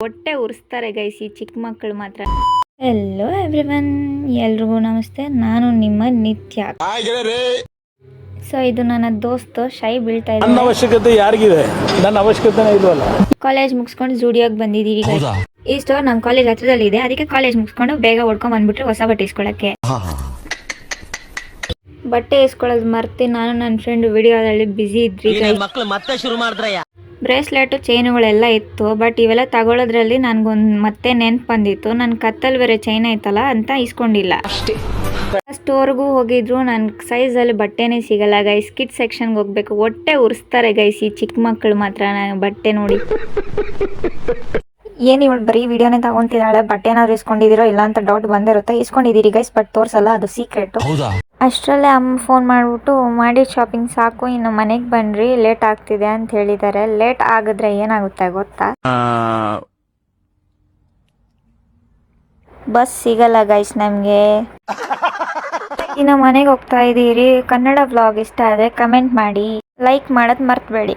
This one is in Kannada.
ಹೊಟ್ಟೆ ಉರಿಸ್ತಾರೆ ಗೈಸ್ ಈ ಚಿಕ್ಕ ಮಕ್ಕಳು ಮಾತ್ರ. ಹೆಲೋ ಎವ್ರಿವನ್, ಎಲ್ರಿಗೂ ನಮಸ್ತೆ. ನಾನು ನಿಮ್ಮ ನಿತ್ಯ. ಸೊ ಇದು ನನ್ನ ದೋಸ್ತು ಶೈ ಬೀಳ್ತಾ ಇದೆ. ನನ್ನ ಅವಶ್ಯಕತೆ ಯಾರಿಗಿದೆ? ನನ್ನ ಅವಶ್ಯಕತೆನೇ ಇಲ್ವಲ್ಲ. ಕಾಲೇಜ್ ಮುಗಿಸ್ಕೊಂಡು ಜೂಡಿಯೋಗೆ ಬಂದಿದ್ದೀವಿ. ಈ ಸ್ಟೋರ್ ನಮ್ಮ ಕಾಲೇಜ್ ಹತ್ರದಲ್ಲಿ ಇದೆ, ಅದಕ್ಕೆ ಕಾಲೇಜ್ ಮುಗಿಸ್ಕೊಂಡು ಬೇಗ ಹೊಡ್ಕೊಂಡ್ ಬಂದ್ಬಿಟ್ರೆ ಹೊಸ ಬಟ್ಟೆ ಇಸ್ಕೊಳಕ್ಕೆ. ಬಟ್ಟೆ ಇಸ್ಕೊಳ್ಳೋದು ಮರ್ತಿ ನಾನು ನನ್ನ ಫ್ರೆಂಡ್ ವಿಡಿಯೋದಲ್ಲಿ ಬಿಸಿ ಇದ್ರಿ. ಮಕ್ಕಳು ಮತ್ತೆ ಶುರು ಮಾಡಿದ್ರಯ್ಯ. ಬ್ರೇಸ್ಲೆಟ್ ಚೈನುಗಳೆಲ್ಲ ಇತ್ತು, ಬಟ್ ಇವೆಲ್ಲ ತಗೊಳ್ಳೋದ್ರಲ್ಲಿ ನನ್ಗೊಂದು ಮತ್ತೆ ನೆನ್ಪು ಬಂದಿತ್ತು. ನನ್ನ ಕತ್ತಲ್ ಬೇರೆ ಚೈನ್ ಐತಲ್ಲ ಅಂತ ಇಸ್ಕೊಂಡಿಲ್ಲ. ಸ್ಟೋರ್ಗೂ ಹೋಗಿದ್ರು ನನ್ನ ಸೈಜಲ್ಲಿ ಬಟ್ಟೆನೇ ಸಿಗಲ್ಲ ಗೈಸ್. ಕಿಡ್ ಸೆಕ್ಷನ್ಗೆ ಹೋಗ್ಬೇಕು, ಹೊಟ್ಟೆ ಉರಿಸ್ತಾರೆ ಗೈಸ್ ಈ ಚಿಕ್ಕ ಮಕ್ಕಳು ಮಾತ್ರ. ಬಟ್ಟೆ ನೋಡಿ ಏನು ಇವಳು ಬರೀ ವಿಡಿಯೋನೇ ತಗೊಂತಿದ್ದಾಳೆ. ಬಟ್ಟೆ ಏನಾದ್ರು ಇಸ್ಕೊಂಡಿದ್ದೀರೋ ಇಲ್ಲ ಅಂತ ಡೌಟ್ ಬಂದಿರುತ್ತೆ. ಇಸ್ಕೊಂಡಿದ್ದೀರಿ ಗೈಸ್, ಬಟ್ ತೋರ್ಸಲ್ಲ, ಅದು ಸೀಕ್ರೆಟ್. ಅಷ್ಟರಲ್ಲೇ ಅಮ್ಮ ಫೋನ್ ಮಾಡಿಬಿಟ್ಟು ಮಾಡಿ ಶಾಪಿಂಗ್ ಸಾಕು, ಇನ್ನು ಮನೆಗೆ ಬನ್ನಿರಿ, ಲೇಟ್ ಆಗ್ತಿದೆ ಅಂತ ಹೇಳಿದ್ದಾರೆ. ಲೇಟ್ ಆಗಿದ್ರೆ ಏನಾಗುತ್ತೆ ಗೊತ್ತಾ? ಬಸ್ ಸಿಗಲ್ಲ ಗೈಸ್ ನಮಗೆ. ಇನ್ನು ಮನೆಗೆ ಹೋಗ್ತಾ ಇದ್ದೀರಿ. ಕನ್ನಡ ವ್ಲಾಗ್ ಇಷ್ಟ ಆದರೆ ಕಮೆಂಟ್ ಮಾಡಿ, ಲೈಕ್ ಮಾಡೋದು ಮರ್ತ್ಬೇಡಿ.